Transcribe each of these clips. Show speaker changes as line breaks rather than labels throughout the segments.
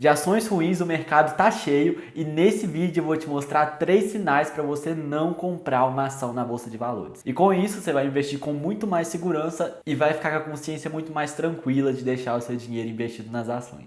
De ações ruins o mercado tá cheio e nesse vídeo eu vou te mostrar 3 sinais para você não comprar uma ação na bolsa de valores. E com isso você vai investir com muito mais segurança e vai ficar com a consciência muito mais tranquila de deixar o seu dinheiro investido nas ações.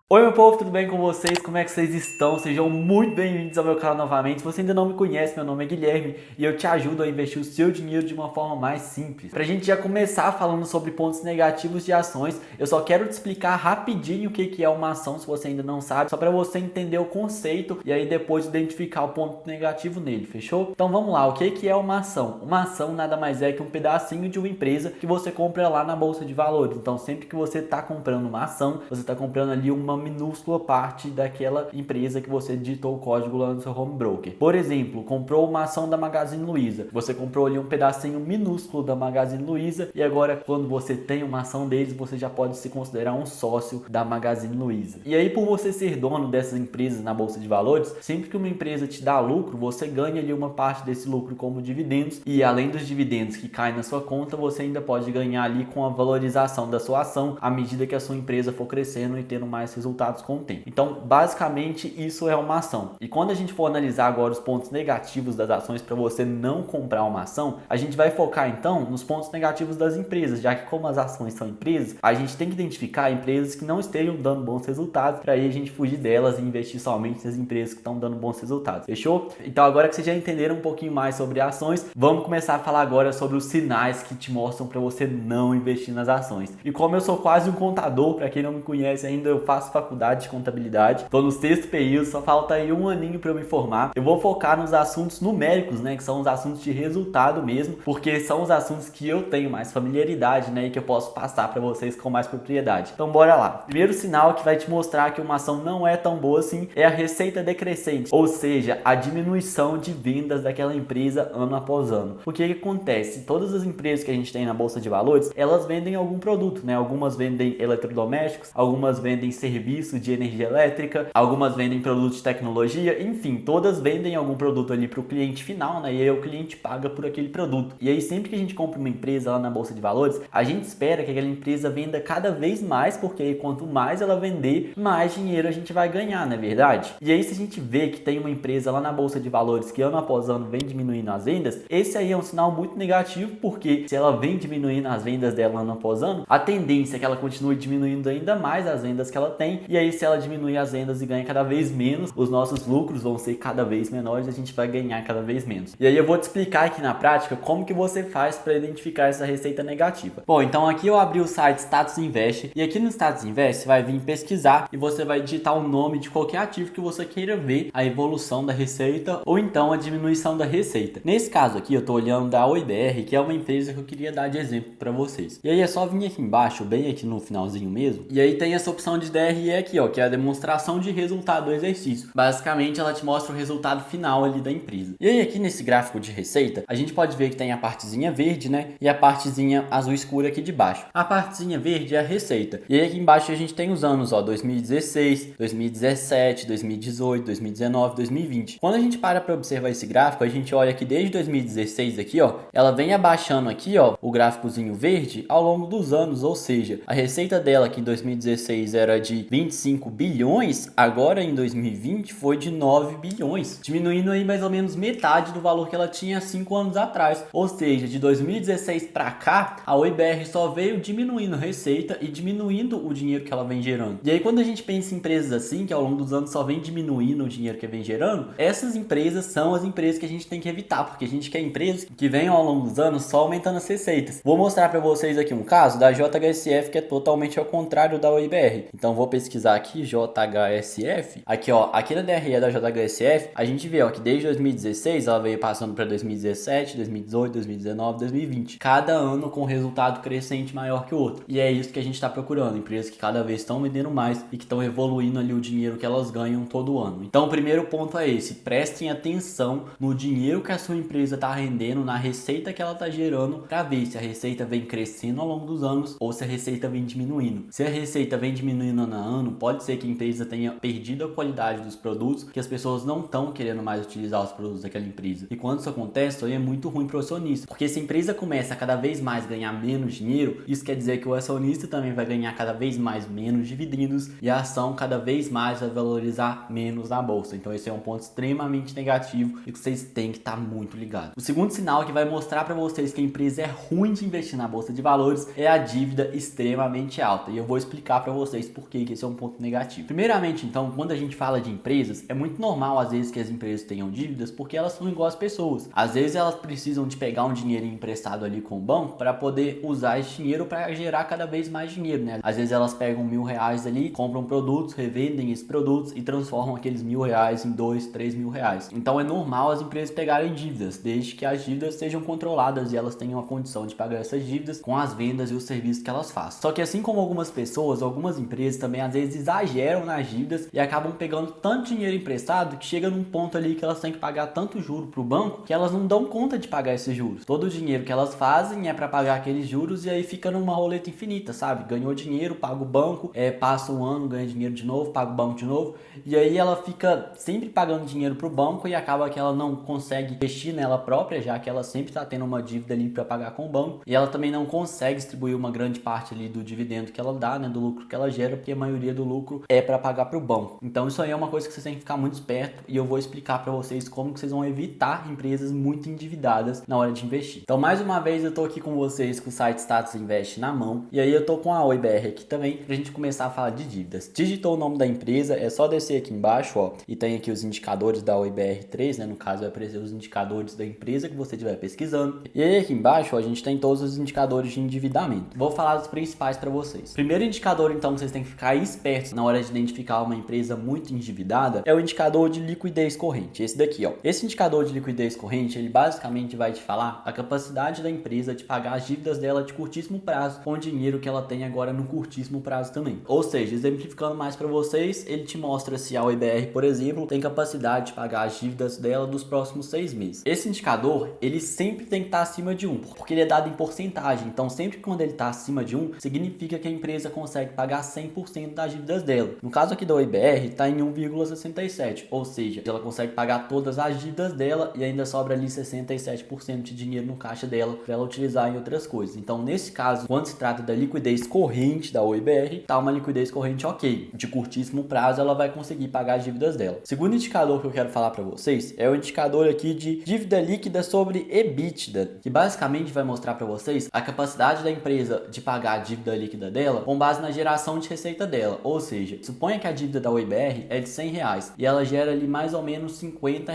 Oi meu povo, tudo bem com vocês? Como é que vocês estão? Sejam muito bem-vindos ao meu canal novamente. Se você ainda não me conhece, meu nome é Guilherme e eu te ajudo a investir o seu dinheiro de uma forma mais simples. Pra gente já começar falando sobre pontos negativos de ações, eu só quero te explicar rapidinho o que é uma ação, se você ainda não sabe, só para você entender o conceito e aí depois identificar o ponto negativo nele, fechou? Então vamos lá, o que é uma ação? Uma ação nada mais é que um pedacinho de uma empresa que você compra lá na bolsa de valores. Então sempre que você está comprando uma ação, você está comprando ali uma minúscula parte daquela empresa que você digitou o código lá no seu home broker. Por exemplo, comprou uma ação da Magazine Luiza. Você comprou ali um pedacinho minúsculo da Magazine Luiza e agora quando você tem uma ação deles, você já pode se considerar um sócio da Magazine Luiza. E aí por você ser dono dessas empresas na bolsa de valores, sempre que uma empresa te dá lucro, você ganha ali uma parte desse lucro como dividendos e além dos dividendos que caem na sua conta, você ainda pode ganhar ali com a valorização da sua ação à medida que a sua empresa for crescendo e tendo mais resultados com o tempo. Então, basicamente, isso é uma ação. E quando a gente for analisar agora os pontos negativos das ações para você não comprar uma ação, a gente vai focar então nos pontos negativos das empresas, já que como as ações são empresas, a gente tem que identificar empresas que não estejam dando bons resultados para aí a gente fugir delas e investir somente nas empresas que estão dando bons resultados. Fechou? Então, agora que vocês já entenderam um pouquinho mais sobre ações, vamos começar a falar agora sobre os sinais que te mostram para você não investir nas ações. E como eu sou quase um contador, para quem não me conhece ainda, eu faço faculdade de contabilidade, tô no 6º período, só falta aí um aninho para eu me formar. Eu vou focar nos assuntos numéricos, né, que são os assuntos de resultado mesmo, porque são os assuntos que eu tenho mais familiaridade, né, e que eu posso passar para vocês com mais propriedade. Então bora lá. Primeiro sinal que vai te mostrar que uma ação não é tão boa assim é a receita decrescente, ou seja, a diminuição de vendas daquela empresa ano após ano. O que acontece? Todas as empresas que a gente tem na bolsa de valores, elas vendem algum produto, né? Algumas vendem eletrodomésticos, algumas vendem serviço de energia elétrica, algumas vendem produtos de tecnologia, enfim, todas vendem algum produto ali para o cliente final, né? E aí o cliente paga por aquele produto. E aí sempre que a gente compra uma empresa lá na bolsa de valores, a gente espera que aquela empresa venda cada vez mais, porque aí quanto mais ela vender, mais dinheiro a gente vai ganhar, não é verdade? E aí se a gente vê que tem uma empresa lá na bolsa de valores que ano após ano vem diminuindo as vendas, esse aí é um sinal muito negativo, porque se ela vem diminuindo as vendas dela ano após ano, a tendência é que ela continue diminuindo ainda mais as vendas que ela tem, e aí se ela diminuir as vendas e ganha cada vez menos, os nossos lucros vão ser cada vez menores e a gente vai ganhar cada vez menos. E aí eu vou te explicar aqui na prática como que você faz para identificar essa receita negativa. Bom, então aqui eu abri o site Status Invest e aqui no Status Invest você vai vir pesquisar e você vai digitar o nome de qualquer ativo que você queira ver a evolução da receita ou então a diminuição da receita. Nesse caso aqui eu estou olhando da OIBR, que é uma empresa que eu queria dar de exemplo para vocês. E aí é só vir aqui embaixo, bem aqui no finalzinho mesmo, e aí tem essa opção de DRE aqui, ó, que é a demonstração de resultado do exercício. Basicamente ela te mostra o resultado final ali da empresa. E aí aqui nesse gráfico de receita, a gente pode ver que tem a partezinha verde, né, e a partezinha azul escura aqui de baixo. A partezinha verde é a receita. E aí aqui embaixo a gente tem os anos, ó, 2016, 2017, 2018, 2019, 2020. Quando a gente para observar esse gráfico, a gente olha que desde 2016 aqui, ó, ela vem abaixando aqui, ó, o gráficozinho verde ao longo dos anos, ou seja, a receita dela que em 2016 era de 25 bilhões, agora em 2020 foi de 9 bilhões, diminuindo aí mais ou menos metade do valor que ela tinha 5 anos atrás. Ou seja, de 2016 para cá, a OIBR só veio diminuindo receita e diminuindo o dinheiro que ela vem gerando. E aí quando a gente pensa em empresas assim, que ao longo dos anos só vem diminuindo o dinheiro que vem gerando, essas empresas são as empresas que a gente tem que evitar, porque a gente quer empresas que venham ao longo dos anos só aumentando as receitas. Vou mostrar para vocês aqui um caso da JHSF que é totalmente ao contrário da OIBR. Então vou pesquisar aqui JHSF. Aqui, ó, aqui na DRE da JHSF, a gente vê, ó, que desde 2016 ela veio passando para 2017, 2018, 2019, 2020. Cada ano com resultado crescente maior que o outro. E é isso que a gente está procurando, empresas que cada vez estão vendendo mais e que estão evoluindo ali o dinheiro que elas ganham todo ano. Então o primeiro ponto é esse: prestem atenção no dinheiro que a sua empresa está rendendo, na receita que ela está gerando, para ver se a receita vem crescendo ao longo dos anos ou se a receita vem diminuindo. Se a receita vem diminuindo ano a ano, pode ser que a empresa tenha perdido a qualidade dos produtos, que as pessoas não estão querendo mais utilizar os produtos daquela empresa. E quando isso acontece, isso aí é muito ruim para o acionista, porque se a empresa começa a cada vez mais ganhar menos dinheiro, isso quer dizer que o acionista também vai ganhar cada vez mais menos dividendos e a ação cada vez mais vai valorizar menos na bolsa. Então esse é um ponto extremamente negativo e que vocês têm que estar muito ligados. O segundo sinal que vai mostrar para vocês que a empresa é ruim de investir na bolsa de valores é a dívida extremamente alta, e eu vou explicar para vocês por que esse é um ponto negativo. Primeiramente, então, quando a gente fala de empresas, é muito normal às vezes que as empresas tenham dívidas porque elas são igual às pessoas. Às vezes elas precisam de pegar um dinheiro emprestado ali com o banco para poder usar esse dinheiro para gerar cada vez mais dinheiro, né? Às vezes elas pegam R$ 1.000 ali, compram produtos, revendem esses produtos e transformam aqueles R$ 1.000 em R$ 2.000, R$ 3.000. Então é normal as empresas pegarem dívidas, desde que as dívidas sejam controladas e elas tenham a condição de pagar essas dívidas com as vendas e os serviços que elas fazem. Só que assim como algumas pessoas, algumas empresas também às vezes exageram nas dívidas e acabam pegando tanto dinheiro emprestado que chega num ponto ali que elas têm que pagar tanto juro pro banco que elas não dão conta de pagar esses juros. Todo o dinheiro que elas fazem é para pagar aqueles juros e aí fica numa roleta infinita, sabe? Ganhou dinheiro, paga o banco, passa um ano, ganha dinheiro de novo, paga o banco de novo, e aí ela fica sempre pagando dinheiro pro banco e acaba que ela não consegue investir nela própria, já que ela sempre está tendo uma dívida ali para pagar com o banco, e ela também não consegue distribuir uma grande parte ali do dividendo que ela dá, né, do lucro que ela gera, porque a maioria do lucro é para pagar pro banco. Então isso aí é uma coisa que vocês têm que ficar muito esperto e eu vou explicar para vocês como que vocês vão evitar empresas muito endividadas na hora de investir. Então mais uma vez eu tô aqui com vocês com o site Status Invest na mão, e aí eu tô com a OIBR aqui também pra gente começar a falar de dívidas. Digitou o nome da empresa, é só descer aqui embaixo, ó, e tem aqui os indicadores da OIBR3, né, no caso vai aparecer os indicadores da empresa que você estiver pesquisando. E aí aqui embaixo, ó, a gente tem todos os indicadores de endividamento. Vou falar dos principais para vocês. Primeiro indicador, então, que vocês têm que ficar espertos na hora de identificar uma empresa muito endividada é o indicador de liquidez corrente, esse daqui, ó. Esse indicador de liquidez corrente, ele basicamente vai te falar a capacidade da empresa de pagar as dívidas dela de curtíssimo prazo com o dinheiro que ela tem agora no curtíssimo prazo também. Ou seja, exemplificando mais para vocês, ele te mostra se a OIBR, por exemplo, tem capacidade de pagar as dívidas dela dos próximos 6 meses. Esse indicador, ele sempre tem que estar acima de 1, porque ele é dado em porcentagem. Então, sempre quando ele está acima de 1, significa que a empresa consegue pagar 100% das dívidas dela. No caso aqui da OIBR, está em 1,67, ou seja, ela consegue pagar todas as dívidas dela e ainda sobra ali 67% de dinheiro no caixa dela para ela utilizar em outras coisas. Então, nesse caso, quando se trata da liquidez corrente da OIBR, tá uma liquidez corrente ok. De curtíssimo prazo, ela vai conseguir pagar as dívidas dela. O segundo indicador que eu quero falar para vocês é o indicador aqui de dívida líquida sobre EBITDA, que basicamente vai mostrar para vocês a capacidade da empresa de pagar a dívida líquida dela com base na geração de receita dela. Ou seja, suponha que a dívida da OIBR é de R$ 100 e ela gera ali mais ou menos R$ 50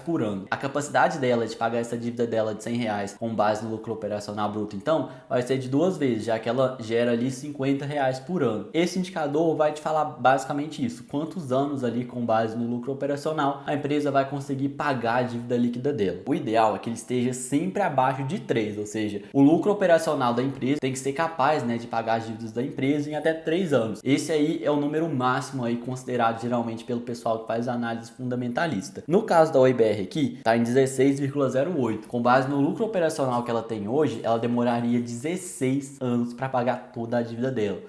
por ano. A capacidade dela de pagar essa dívida dela de R$ 100 com base no lucro operacional bruto, então, vai ser de 2 vezes, já que ela gera ali R$ 50 por ano. Esse indicador vai te falar basicamente isso, quantos anos ali com base no lucro operacional a empresa vai conseguir pagar a dívida líquida dela. O ideal é que ele esteja sempre abaixo de 3, ou seja, o lucro operacional da empresa tem que ser capaz, né, de pagar as dívidas da empresa em até 3 anos. Esse aí é o número máximo aí considerado geralmente pelo pessoal que faz análise fundamentalista. No caso da OIBR aqui, está em 16,08. Com base no lucro operacional que ela tem hoje, ela demoraria 16 anos para pagar toda a dívida dela.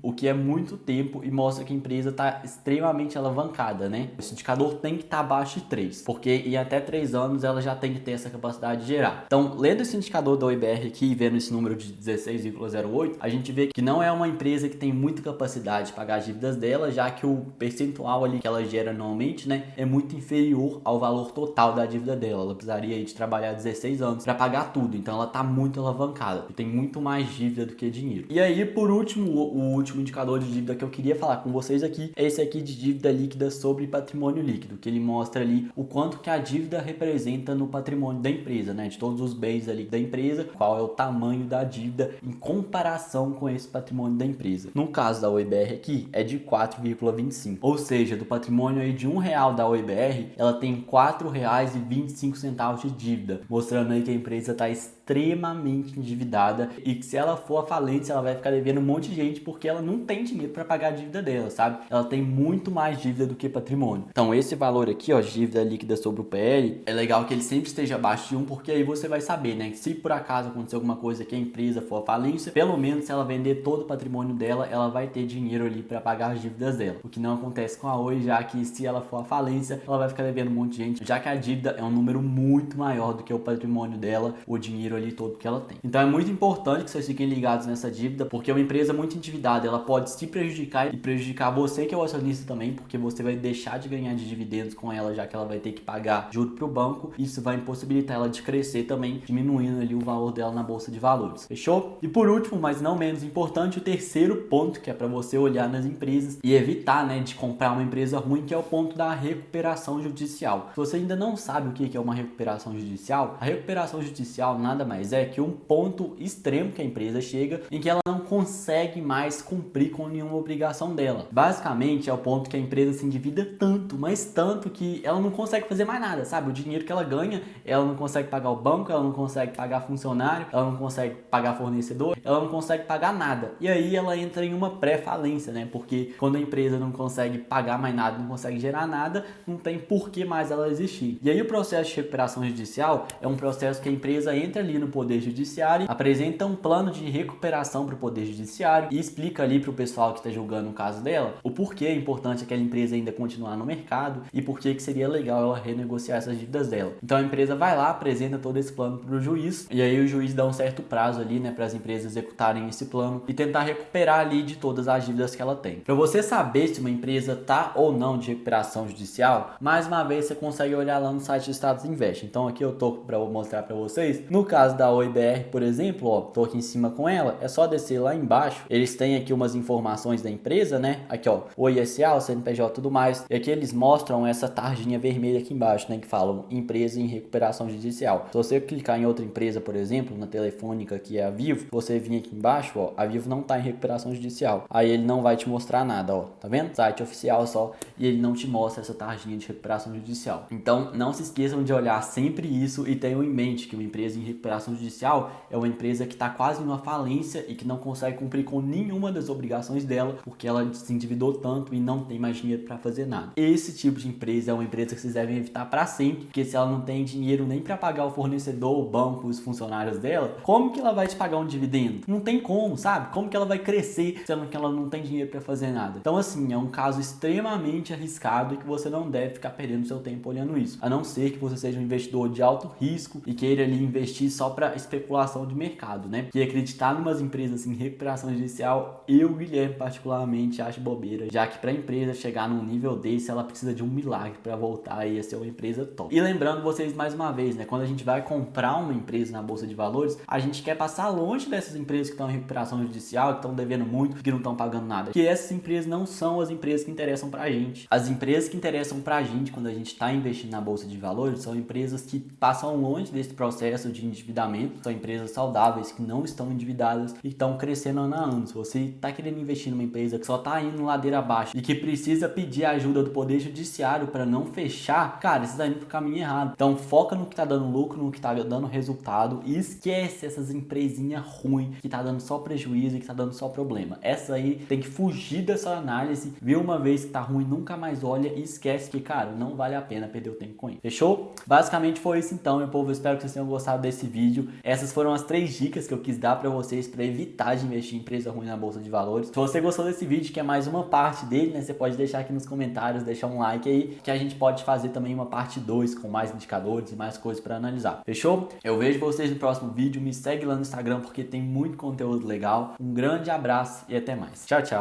O que é muito tempo e mostra que a empresa está extremamente alavancada, né? Esse indicador tem que estar abaixo de 3, porque em até 3 anos ela já tem que ter essa capacidade de gerar. Então, lendo esse indicador da OIBR aqui e vendo esse número de 16,08, a gente vê que não é uma empresa que tem muita capacidade de pagar as dívidas dela, já que o percentual ali que ela gera anualmente, né, é muito inferior ao valor total da dívida dela. Ela precisaria de trabalhar 16 anos para pagar tudo, então ela está muito alavancada, tem muito mais dívida do que dinheiro. E aí, por último, o último indicador de dívida que eu queria falar com vocês aqui é esse aqui de dívida líquida sobre patrimônio líquido, que ele mostra ali o quanto que a dívida representa no patrimônio da empresa, né, de todos os bens ali da empresa, qual é o tamanho da dívida em comparação com esse patrimônio da empresa. No caso da OIBR aqui, é de 4,25, ou seja, do patrimônio aí de R$ 1 da OIBR, ela tem R$ 4,25 de dívida, mostrando aí que a empresa está extremamente endividada e que se ela for à falência, ela vai ficar devendo um monte de gente porque ela não tem dinheiro para pagar a dívida dela, sabe? Ela tem muito mais dívida do que patrimônio. Então esse valor aqui, ó, de dívida líquida sobre o PL, é legal que ele sempre esteja abaixo de 1, porque aí você vai saber, né, que se por acaso acontecer alguma coisa que a empresa for à falência, pelo menos se ela vender todo o patrimônio dela, ela vai ter dinheiro ali para pagar as dívidas dela. O que não acontece com a Oi, já que se ela for à falência, ela vai ficar devendo um monte de gente, já que a dívida é um número muito maior do que o patrimônio dela, o dinheiro ali todo que ela tem. Então é muito importante que vocês fiquem ligados nessa dívida, porque uma empresa muito endividada, ela pode se prejudicar e prejudicar você que é o acionista também, porque você vai deixar de ganhar de dividendos com ela, já que ela vai ter que pagar juro para o banco. Isso vai impossibilitar ela de crescer também, diminuindo ali o valor dela na bolsa de valores. Fechou? E por último, mas não menos importante, o terceiro ponto, que é para você olhar nas empresas e evitar, né, de comprar uma empresa ruim, que é o ponto da recuperação judicial. Se você ainda não sabe o que é uma recuperação judicial, a recuperação judicial nada mais é que um ponto extremo que a empresa chega em que ela não consegue mais cumprir com nenhuma obrigação dela. Basicamente é o ponto que a empresa se endivida tanto, mas tanto, que ela não consegue fazer mais nada, sabe? O dinheiro que ela ganha, ela não consegue pagar o banco, ela não consegue pagar funcionário, ela não consegue pagar fornecedor, ela não consegue pagar nada. E aí ela entra em uma pré-falência, né? Porque quando a empresa não consegue pagar mais nada, não consegue gerar nada, não tem por que mais ela existir. E aí o processo de recuperação judicial é um processo que a empresa entra ali no Poder Judiciário, apresenta um plano de recuperação para o Poder Judiciário e explica ali para o pessoal que está julgando o caso dela o porquê é importante aquela empresa ainda continuar no mercado e por que seria legal ela renegociar essas dívidas dela. Então a empresa vai lá, apresenta todo esse plano para o juiz, e aí o juiz dá um certo prazo ali, né, para as empresas executarem esse plano e tentar recuperar ali de todas as dívidas que ela tem. Para você saber se uma empresa tá ou não de recuperação judicial, mais uma vez você consegue olhar lá no site do Status Invest. Então aqui eu tô para mostrar para vocês. No caso da Oi BR, por exemplo, ó, tô aqui em cima com ela, é só descer lá embaixo. Eles têm aqui umas informações da empresa, né? Aqui, ó, Oi SA, o CNPJ e tudo mais. E aqui eles mostram essa tarjinha vermelha aqui embaixo, né, que falam empresa em recuperação judicial. Se você clicar em outra empresa, por exemplo, na Telefônica, que é a Vivo, você vir aqui embaixo, ó, a Vivo não tá em recuperação judicial. Aí ele não vai te mostrar nada, ó, tá vendo? Site oficial só, e ele não te mostra essa tarjinha de recuperação judicial. Então, não se esqueçam de olhar sempre isso e tenham em mente que uma empresa em recuperação judicial é uma empresa que está quase numa falência e que não consegue cumprir com nenhuma das obrigações dela, porque ela se endividou tanto e não tem mais dinheiro para fazer nada. Esse tipo de empresa é uma empresa que vocês devem evitar para sempre, porque se ela não tem dinheiro nem para pagar o fornecedor, o banco, os funcionários dela, como que ela vai te pagar um dividendo? Não tem como, sabe? Como que ela vai crescer sendo que ela não tem dinheiro para fazer nada? Então, assim, é um caso extremamente arriscado e que você não deve ficar perdendo seu tempo olhando isso, a não ser que você seja um investidor de alto risco e queira ali investir só para especulação de mercado, né? E acreditar em umas empresas em recuperação judicial, eu, Guilherme, particularmente acho bobeira, já que para a empresa chegar num nível desse, ela precisa de um milagre para voltar aí a ser uma empresa top. E lembrando vocês mais uma vez, né? Quando a gente vai comprar uma empresa na Bolsa de Valores, a gente quer passar longe dessas empresas que estão em recuperação judicial, que estão devendo muito, que não estão pagando nada. Porque essas empresas não são as empresas que interessam pra gente. As empresas que interessam pra gente quando a gente está investindo na Bolsa de Valores são empresas que passam longe desse processo de endividamento, são empresas saudáveis que não estão endividadas e estão crescendo ano a ano. Se você está querendo investir numa empresa que só está indo ladeira abaixo e que precisa pedir a ajuda do Poder Judiciário para não fechar, cara, você está indo pro caminho errado. Então foca no que está dando lucro, no que está dando resultado e esquece essas empresinhas ruins que tá dando só prejuízo e que tá dando só problema. Essa aí tem que fugir dessa análise, vê uma vez que tá ruim, nunca mais olha e esquece que, cara, não vale a pena perder o tempo com isso. Fechou? Basicamente foi isso então, meu povo. Eu espero que vocês tenham gostado desse vídeo. Essas foram as 3 dicas que eu quis dar para vocês para evitar de investir em empresa ruim na Bolsa de Valores. Se você gostou desse vídeo, que é mais uma parte dele, né, você pode deixar aqui nos comentários, deixar um like aí, que a gente pode fazer também uma parte 2 com mais indicadores e mais coisas para analisar. Fechou? Eu vejo vocês no próximo vídeo. Me segue lá no Instagram porque tem muito conteúdo legal. Um grande abraço e até mais. Tchau, tchau.